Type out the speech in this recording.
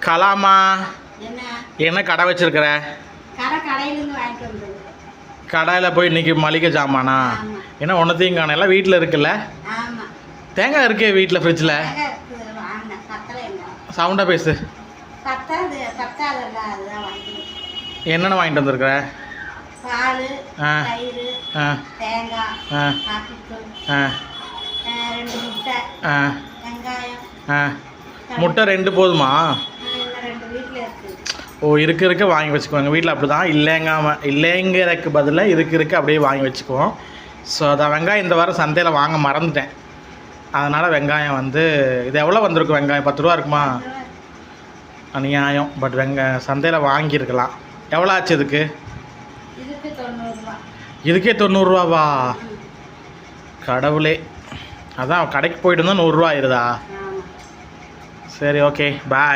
கலாமா என்ன என்ன கடை வச்சிருக்கிற? கடையிலேருந்து வாங்கிட்டு வந்தது. கடையில் போய் இன்னைக்கு மளிகை ஜாமானா? ஆமாம். ஏன்னா ஒன்றத்தையும் காணல, வீட்டில் இருக்குல்ல? ஆமாம். தேங்காய் இருக்கே வீட்டில் ஃப்ரிட்ஜில். வாங்கினேன். பத்தலை என்ன சவுண்டாக பேசு. பத்தாதல்ல, அதுதான் வாங்கினேன். என்னென்ன வாங்கிட்டு வந்திருக்கிற? பால், ஆ தயிர், ஆ தேங்காய், ஆ காப்பித்தூள், ஆ 2 முட்டை, ஆ வெங்காயம். ஆ முட்டை 2 போதுமா? இன்னும் 2 வீட்டில் இருக்குது. ஓ, இருக்க வாங்கி வச்சுக்குவாங்க வீட்டில். அப்படி தான் இல்லைங்கிறதுக்கு பதிலாக இருக்க அப்படியே வாங்கி வச்சுக்குவோம். ஸோ அதான் வெங்காயம் இந்த வாரம் சந்தையில் வாங்க மறந்துட்டேன். அதனால் வெங்காயம் வந்து இது எவ்வளோ வந்திருக்கும்? வெங்காயம் 10 ரூபா இருக்குமா? அநியாயம். பட் சந்தையில் வாங்கியிருக்கலாம். எவ்வளோ ஆச்சு இதுக்கு? இதுக்கு 90 ரூபா. இதுக்கே 90 ரூபாவா? கடவுளே. அதான் கடைக்கு போயிட்டு இருந்தால் 100 ரூபா ஆயிருதா? ஆமாம். சரி, ஓகே, பாய்.